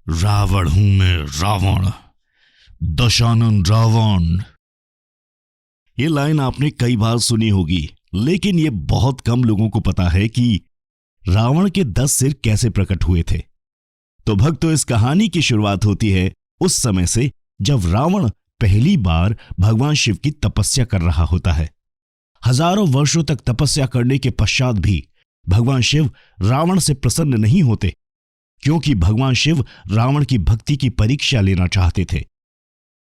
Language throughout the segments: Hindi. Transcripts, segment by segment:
रावण हूं मैं, रावण, दशानन रावण। ये लाइन आपने कई बार सुनी होगी, लेकिन ये बहुत कम लोगों को पता है कि रावण के 10 सिर कैसे प्रकट हुए थे। तो भक्तों, इस कहानी की शुरुआत होती है उस समय से जब रावण पहली बार भगवान शिव की तपस्या कर रहा होता है। हजारों वर्षों तक तपस्या करने के पश्चात भी भगवान शिव रावण से प्रसन्न नहीं होते, क्योंकि भगवान शिव रावण की भक्ति की परीक्षा लेना चाहते थे।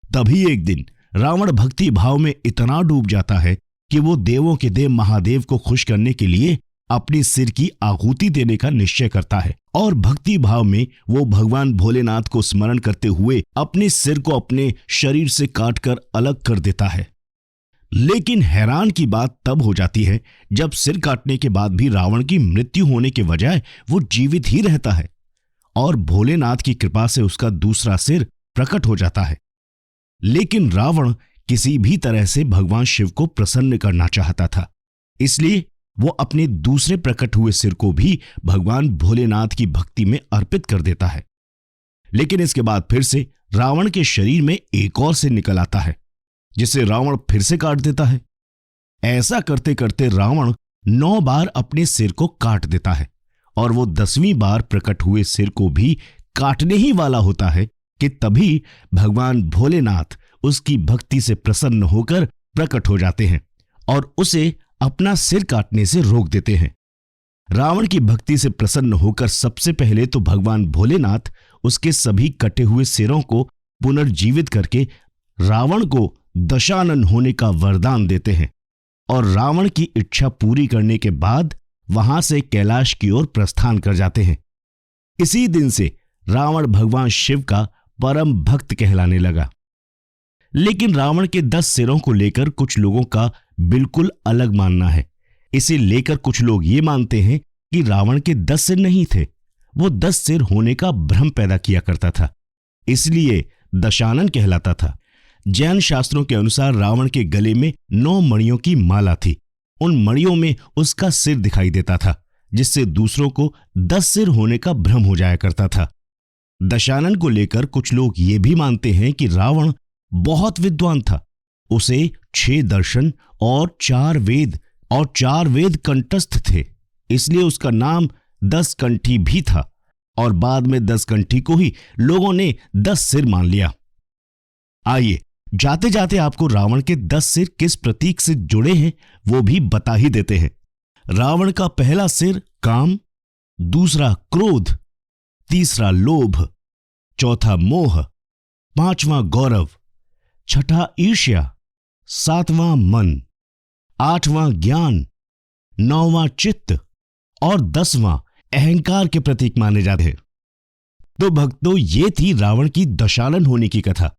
तभी एक दिन रावण भक्ति भाव में इतना डूब जाता है कि वो देवों के देव महादेव को खुश करने के लिए अपनी सिर की आहुति देने का निश्चय करता है और भक्ति भाव में वो भगवान भोलेनाथ को स्मरण करते हुए अपने सिर को अपने शरीर से काटकर अलग कर देता है। लेकिन हैरान की बात तब हो जाती है जब सिर काटने के बाद भी रावण की मृत्यु होने के बजाय वो जीवित ही रहता है और भोलेनाथ की कृपा से उसका दूसरा सिर प्रकट हो जाता है। लेकिन रावण किसी भी तरह से भगवान शिव को प्रसन्न करना चाहता था, इसलिए वो अपने दूसरे प्रकट हुए सिर को भी भगवान भोलेनाथ की भक्ति में अर्पित कर देता है। लेकिन इसके बाद फिर से रावण के शरीर में एक और सिर निकल आता है, जिसे रावण फिर से काट देता है। ऐसा करते करते रावण 9 बार अपने सिर को काट देता है और वो 10वीं बार प्रकट हुए सिर को भी काटने ही वाला होता है कि तभी भगवान भोलेनाथ उसकी भक्ति से प्रसन्न होकर प्रकट हो जाते हैं और उसे अपना सिर काटने से रोक देते हैं। रावण की भक्ति से प्रसन्न होकर सबसे पहले तो भगवान भोलेनाथ उसके सभी कटे हुए सिरों को पुनर्जीवित करके रावण को दशानन होने का वरदान देते हैं और रावण की इच्छा पूरी करने के बाद वहां से कैलाश की ओर प्रस्थान कर जाते हैं। इसी दिन से रावण भगवान शिव का परम भक्त कहलाने लगा। लेकिन रावण के 10 सिरों को लेकर कुछ लोगों का बिल्कुल अलग मानना है। इसे लेकर कुछ लोग ये मानते हैं कि रावण के 10 सिर नहीं थे, वो 10 सिर होने का भ्रम पैदा किया करता था, इसलिए दशानन कहलाता था। जैन शास्त्रों के अनुसार रावण के गले में 9 मणियों की माला थी। उन मणियों में उसका सिर दिखाई देता था, जिससे दूसरों को 10 सिर होने का भ्रम हो जाया करता था। दशानन को लेकर कुछ लोग ये भी मानते हैं कि रावण बहुत विद्वान था। उसे 6 दर्शन और 4 वेद कंठस्थ थे, इसलिए उसका नाम 10 कंठी भी था और बाद में 10 कंठी को ही लोगों ने 10 सिर मान लिया। आइए जाते जाते आपको रावण के 10 सिर किस प्रतीक से जुड़े हैं वो भी बता ही देते हैं। रावण का पहला सिर काम, दूसरा क्रोध, तीसरा लोभ, चौथा मोह, 5वां गौरव, 6ठा ईर्ष्या, 7वां मन, 8वां ज्ञान, 9वां चित्त और 10वां अहंकार के प्रतीक माने जाते हैं। तो भक्तों, ये थी रावण की दशानन होने की कथा।